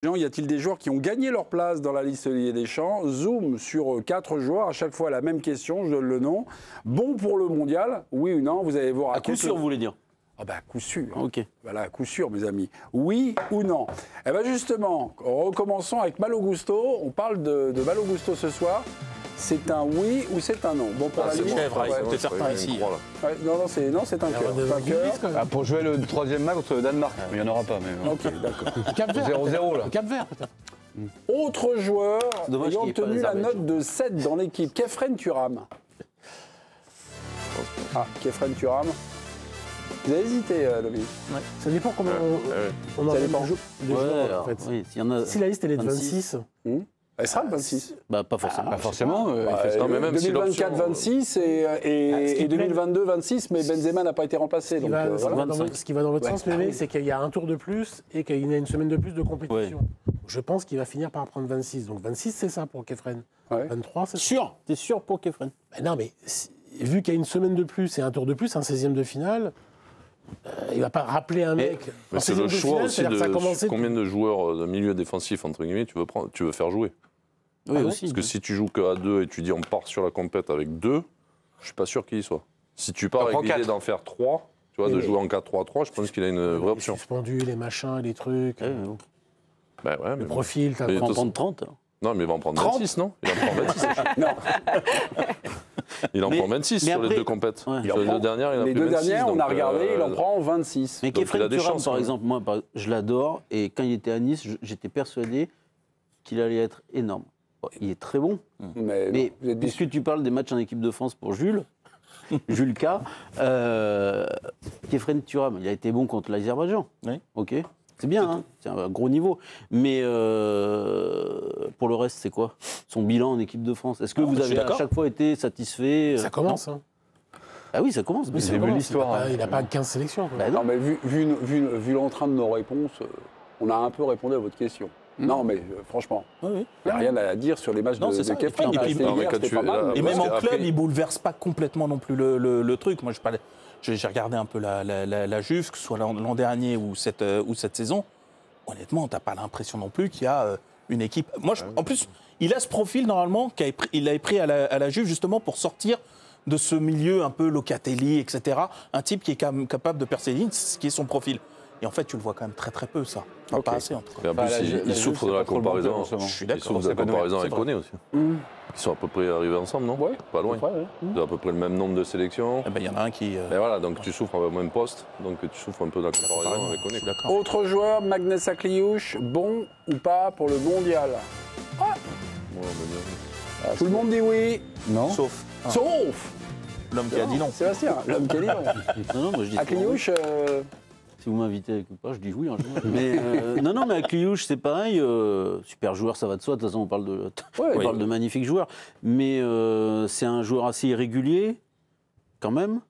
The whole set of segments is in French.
Y a-t-il des joueurs qui ont gagné leur place dans la liste Olivier Deschamps? Zoom sur 4 joueurs, à chaque fois la même question, je donne le nom. Bon pour le mondial, oui ou non? Vous allez voir. À coup sûr, vous voulez dire? Ah bah, à coup sûr. Ok. Voilà, à coup sûr, mes amis. Oui ou non? Eh bien justement, recommençons avec Malo Gusto. On parle de Malo Gusto ce soir. C'est un oui ou c'est un non? Bon, pour la limite, c'est certain ici. Ouais, non, c'est un cœur. Pour jouer le troisième match contre le Danemark, mais il n'y en aura pas. Mais... Ok, d'accord. Cap-Vert. 0-0 là. Cap-Vert, peut-être. Autre joueur Dommage ayant qu'il y ait pas obtenu les la Arméniens. note de 7 dans l'équipe, Kefren Turam. Ah, Kefren Turam. Vous avez hésité, Lomi? Ça dépend comment on Ça en dépend. de joueurs, en fait. Oui, s'il y en a. Si la liste elle est de 26, Elle sera le 26. Bah, pas forcément. Pas forcément. Non, mais même si 2024, 26 et 2022, 26, mais Benzema n'a pas été remplacé. ce qui Donc, va, voilà. ce qui va dans votre Ouais. sens, Mémé, c'est qu'il y a un tour de plus et qu'il y a une semaine de plus de compétition. Je pense qu'il va finir par prendre 26. Donc 26, c'est ça pour Kefren. Ouais. 23, c'est ça. Sûr? T'es sûr pour Kefren? Ben non, mais vu qu'il y a une semaine de plus et un tour de plus, un 16e de finale, il ne va pas rappeler un mec. Mais en c'est 16e le de choix finale, aussi c'est-à-dire que ça a de commencé combien de joueurs de milieu défensif, entre guillemets, tu veux faire jouer. Oui, Ah ouais aussi. Parce que si tu joues que à 2 et tu dis on part sur la compète avec 2, je suis pas sûr qu'il y soit. Si tu pars On avec prend l'idée quatre. d'en faire 3, tu vois, Oui, de mais- jouer en 4-3-3, je pense qu'il a une vraie les option. suspendus, les machins, les trucs, Bah ouais, mais le bon. profil. Mais On va en de toute prendre 30. Non, mais il va en prendre 30. 26, non? Il en prend 26. Il en Mais- prend 26 mais sur les après- deux compètes. Ouais. Sur les deux dernières, il en a Les pris deux 26. dernières, on a donc, regardé, il en prend 26. Mais Donc, il a Kefren des Turam, chances, par quand même. exemple, moi, je l'adore. Et quand il était à Nice, j'étais persuadé qu'il allait être énorme. Bon, il est très bon. Mais, Mais vous êtes déçus. puisque tu parles des matchs en équipe de France pour Jules, Jules K, Kefren Turam, il a été bon contre l'Azerbaïdjan. Oui. Ok. C'est bien, hein, c'est un gros niveau. Mais pour le reste, c'est quoi son bilan en équipe de France? Est-ce que vous je suis avez à d'accord. chaque fois été satisfait? Ça commence. Hein. Ah oui, ça commence. Oui, ça vu commence. l'histoire, Il n'a pas 15 sélections. Quoi. Bah non. Non, mais vu l'entrain de nos réponses, on a un peu répondu à votre question. Non, mais franchement, Oui. il n'y a rien à dire sur les matchs Non, de c'est ça. Kefren. Et puis- C'était non, mais hier, quand c'était tu- pas mal. Et Parce même en qu'après- club, il bouleverse pas complètement non plus le truc. Moi, j'ai regardé un peu la Juve, que ce soit l'an dernier ou cette saison. Honnêtement, t'as pas l'impression non plus qu'il y a une équipe. Moi, en plus, il a ce profil normalement il avait pris à la Juve justement pour sortir de ce milieu un peu Locatelli, etc. Un type qui est capable de percer les lignes, ce qui est son profil. Et en fait, tu le vois quand même très très peu, ça. Enfin, Ok. pas assez, en tout cas. Et en plus, il souffre de la comparaison. Je suis Il d'accord. souffre de la comparaison avec Koné aussi. Mmh. Ils sont à peu près arrivés ensemble, non? Ouais. Pas loin. Ouais, ouais. Ils ont à peu près le même nombre de sélections. Eh ben, il y en a un qui. Et voilà, donc tu souffres au même poste, donc tu souffres un peu de la comparaison avec Je Koné. suis d'accord. Autre joueur, Magnus Akliouche, bon ou pas pour le mondial? Moi, on va dire. Tout le monde dit oui, Non. Sauf sauf l'homme qui a dit non. Sébastien, l'homme qui a dit non. Non, non, moi je dis Akliouche, si vous m'invitez avec ou pas, je dis oui en général. Mais non, mais Akliouche, c'est pareil. Super joueur, ça va de soi. De toute façon, on parle de magnifiques joueurs. Mais c'est un joueur assez irrégulier, quand même,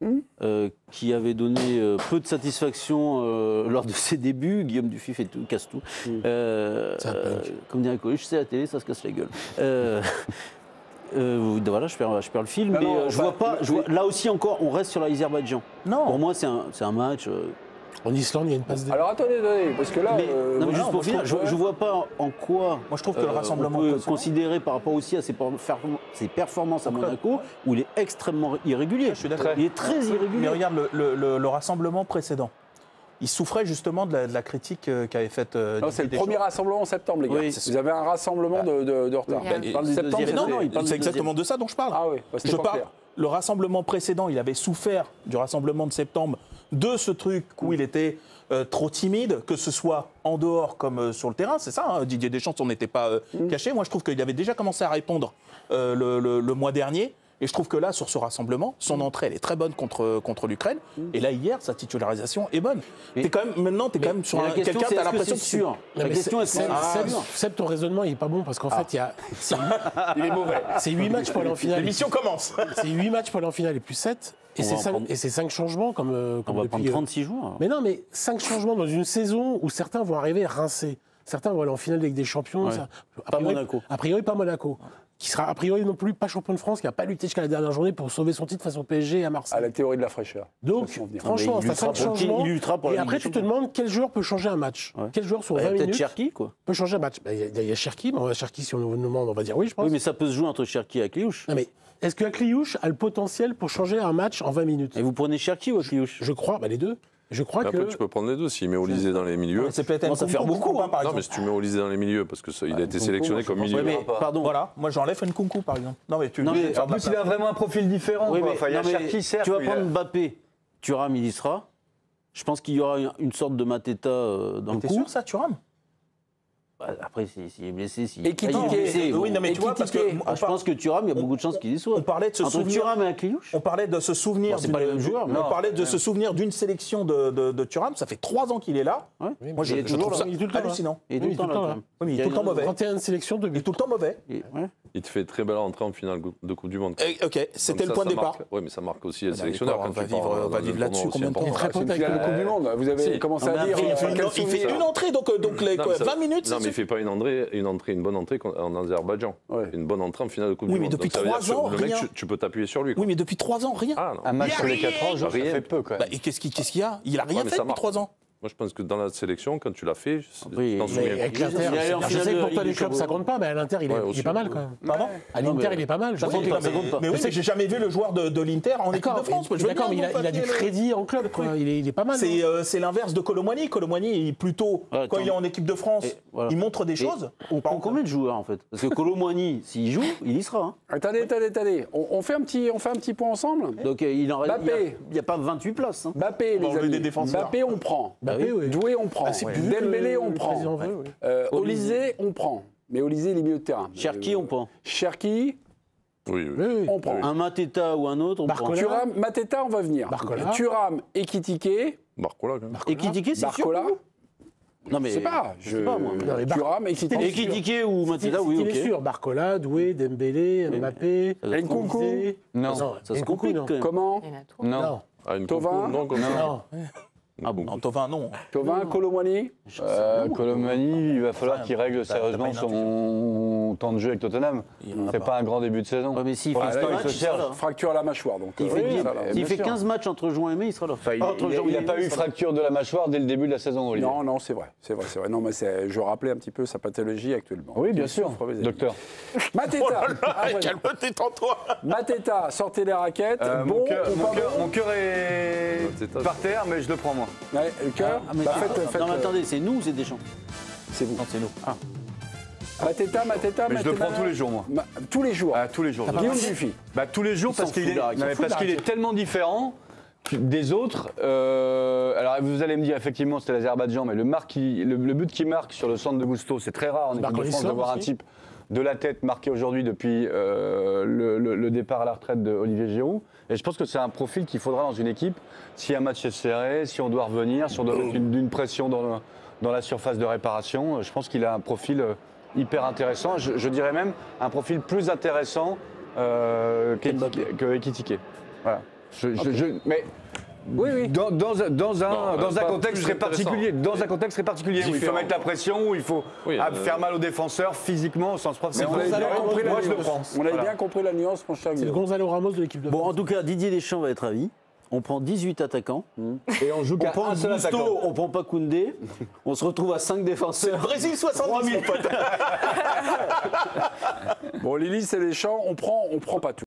qui avait donné peu de satisfaction lors de ses débuts. Guillaume Dufy fait tout, casse tout. Comme dirait Coluche, c'est la télé, ça se casse la gueule. Voilà, je perds le fil, Non, mais non, je vois pas. Là aussi encore, on reste sur l'Azerbaïdjan. Non. Pour moi, c'est un match. En Islande, il y a une passe D. alors attendez, parce que là, Mais, non, mais juste non, pour moi, je finir, trouve- je vois pas en quoi Moi, je trouve que le rassemblement on peut précédent- considérer par rapport aussi à ses performances à Monaco, où il est extrêmement irrégulier. Je suis d'accord. Il est très Mais irrégulier. regarde le rassemblement précédent. Il souffrait justement de la critique qu'avait faite. non, c'est le Didier premier rassemblement en septembre, les gars. Oui. Vous avez un rassemblement de retard. Ben, Il parle du le septembre, deuxième. c'était- Non, non, il parle C'est du exactement de ça dont je parle. Ah oui, bah, c'était Je pas parle. clair. Le rassemblement précédent, il avait souffert du rassemblement de septembre, de ce truc où il était trop timide, que ce soit en dehors comme sur le terrain. C'est ça, hein, Didier Deschamps, on n'était pas caché. Moi, je trouve qu'il avait déjà commencé à répondre le mois dernier. Et je trouve que là, sur ce rassemblement, son entrée, elle est très bonne contre l'Ukraine. Et là, hier, sa titularisation est bonne. Maintenant, tu es quand même sur Mais la question, quelqu'un, c'est tu as est-ce que l'impression c'est sûr. La question, est-ce que c'est sûr? Seb, ton raisonnement, il est pas bon parce qu'en fait, Il est mauvais. c'est 8 matchs pour aller en finale. l'émission commence. C'est 8 matchs pour aller en finale et plus 7. Et On va en prendre- c'est 5 changements comme On va prendre depuis. 36 joueurs. Mais non, mais 5 changements dans une saison où certains vont arriver rincés. Certains vont aller en finale avec des champions. Ouais. Ça, Pas Monaco. A priori, pas Monaco. qui sera a priori non plus pas champion de France, qui n'a pas lutté jusqu'à la dernière journée pour sauver son titre face au PSG et à Marseille. À la théorie de la fraîcheur. Donc, franchement, ça fait un changement. Et après, tu te demandes quel joueur peut changer un match. Quel joueur sur 20 minutes peut-être Cherki, quoi. peut changer un match. Il y a Cherki, mais Cherki, si on nous demande, on va dire oui, je pense. Oui, mais ça peut se jouer entre Cherki et Akliouche. Non, mais est-ce que Akliouche a le potentiel pour changer un match en 20 minutes? Et vous prenez Cherki ou Akliouche? Je crois, les deux. Je crois Après, tu peux prendre les deux. S'il met Olysée dans les milieux. C'est peut-être ça fait beaucoup, par exemple. Non, mais si tu mets Olysée dans les milieux, parce qu'il a été sélectionné comme milieu. Oui, mais pardon. Voilà, moi j'enlève Nkunku par exemple. Non, mais tu Non, mais En plus, il a vraiment un profil différent. Oui, quoi. mais, Enfin, il y a non, mais Cherki, certes. tu vas mais prendre Mbappé, Thuram, il y sera. Je pense qu'il y aura une sorte de Mateta dans le T'es coup. sûr ça, Thuram? Après, s'il est blessé, s'il Et qui il est blessé, Oui, non, mais tu vois, parce que je pense que Thuram, il y a beaucoup de chances qu'il y soit. on parlait de se Entre souvenir. Thuram et Akliouche. On parlait de se souvenir. Bon, c'est pas les mêmes joueurs, mais- On parlait de se souvenir d'une sélection de Thuram. Ça fait 3 ans qu'il est là. Ouais. Moi, il est toujours trouve là. ça Il est tout le temps là. hallucinant. Et tout le temps là, quand même. Oui, mais il est tout le temps mauvais. 31 sélections de Il est tout le temps mauvais. Il te fait très belle entrée en finale de Coupe du Monde. Ok, c'était le point de départ. Oui, mais ça marque aussi le bah, sélectionneur. d'accord, Quand on tu va pars vivre- on va dans vivre un là-dessus tournoi combien de aussi temps? important. Très pote avec C'est le la Coupe du Monde. Vous avez Si. commencé Ah, à mais dire. après, Il fait une entrée, donc les Non, mais ça- 20 minutes. Non, mais il fait pas une bonne entrée en Azerbaïdjan. Ouais. Une bonne entrée en finale de Coupe Oui, du mais Monde. depuis Donc, ça veut dire 3 ans, que le mec, rien. tu peux t'appuyer sur lui. quoi. Oui, mais depuis 3 ans, rien. Ah non. Un match sur les 4 ans, ça Rien. fait peu quand Bah, même. et qu'est-ce qu'il y a? Il a rien Ouais, mais fait ça depuis marque. 3 ans. Moi, je pense que dans la sélection, quand tu l'as fait, Oui, t'en mais souviens. avec Il est l'Inter, allé en je finale sais que de pour toi Ligue les des clubs ça Champions. compte pas, mais à l'Inter il Ouais, est aussi. pas mal quand même. Pardon? À Non, l'Inter mais- il est pas mal. Ça je compte sais. pas, ça compte pas. Mais oui, mais j'ai jamais vu le joueur de l'Inter en équipe de France. Je veux D'accord, mais bien, il a du crédit en club, quoi. Il est pas mal. C'est l'inverse de Colomboigny. Colomboigny, il plutôt, Ouais, quand il est en équipe de France, Et voilà. il montre des Et choses. On prend combien de joueurs en fait? Parce que Colomboigny, s'il joue, il y sera. Hein. Attendez. On fait un petit point ensemble. Donc il en reste. Mbappé. Il n'y a pas 28 places. Hein. Mbappé, On va les enlever amis. des défenseurs. Mbappé, on prend. Mbappé, oui. Doué, on prend. c'est plus que Dembélé, on le prend. président veut, oui. Olysée, on prend. Mais Olysée, il est milieu de terrain. Cherki, on prend. Cherki, Oui, oui. Oui, oui. on prend. Un Mateta ou un autre, on Barcola. prend. Thuram, Mateta, on va venir. Barcola. Thuram, Ekitike, Barcola, quand même. Et Kitike, c'est sûr. Barcola. pour vous Non mais. Je sais pas. Je sais pas moi. Non, mais Thuram, Ekitike. Et Kitike ou Mateta, oui, Il est ok. sûr. Barcola, Doué, Dembélé, Mbappé, Nkunku. Olysée. Non. Ça se Nkunku, complique non. quand même. Comment Il y en a trop. Non. Non. Ah, une Tovin. Coupe, non, comme ça. Non. Ah bon. Non, Tovin, non. Tovin, Colomboigny. Colomani, il va falloir qu'il règle sérieusement pas une son temps de jeu avec Tottenham. C'est pas un grand début de saison. Ouais, mais s'il Ouais, fait là, 15 il matchs, se il sera là. Fracture à la mâchoire. Donc, S'il fait, oui, dix- ça, là. s'il bien fait sûr. 15 matchs entre juin et mai, il sera là. Enfin, Entre il janvier n'a et pas mai, eu il sera là. fracture de la mâchoire dès le début de la saison, Olivier. Non, c'est vrai. Non, mais je rappelais un petit peu sa pathologie actuellement. Oui, bien Il sûr. souffre, mes amis. Docteur. Mateta. Ah, ouais. Calme-toi, détends-toi. Mateta, sortez les raquettes. Bon ou pas Mon cœur est Mateta, par terre, mais je le prends moi. bon Ouais, le cœur. Ah, mais Bah, non, mais attendez, c'est nous ou c'est Deschamps? c'est vous. Non, c'est nous. Ah. Mateta. Mais je le prends tous les jours, moi. Tous les jours. Ah, tous les jours. Guillaume Dufy. Bah, tous les jours Il parce s'en qu'il fout est, de la raquette. non, mais parce qu'il est tellement différent des autres. Alors vous allez me dire effectivement c'était l'Azerbaïdjan, mais le but qu'il marque sur le centre de Gusto, c'est très rare en équipe de France d'avoir un type de la tête marqué aujourd'hui depuis le départ à la retraite de Olivier Giroud. Et je pense que c'est un profil qu'il faudra dans une équipe si un match est serré, si on doit revenir, si on doit mettre une pression dans la surface de réparation. Je pense qu'il a un profil hyper intéressant. Je dirais même un profil plus intéressant que Ekitike. Voilà. Mais Oui. dans un pas contexte plus très particulier, intéressant. dans un contexte très particulier où il faut Différent. mettre la pression, où il faut faire mal aux défenseurs physiquement au sens propre. Mais on avait bien compris la moi je le nuance. prends. On avait Voilà. bien compris la nuance, mon cher C'est le Guillaume. Gonzalo Ramos de l'équipe de Bon, en France. tout cas, Didier Deschamps va être ravi. On prend 18 attaquants. Et on joue On qu'à prend un seul attaquant. Gusto, on prend pas Koundé. On se retrouve à 5 défenseurs. Brésil 70 000 potes. Bon, Lily, c'est les champs. On prend pas tout.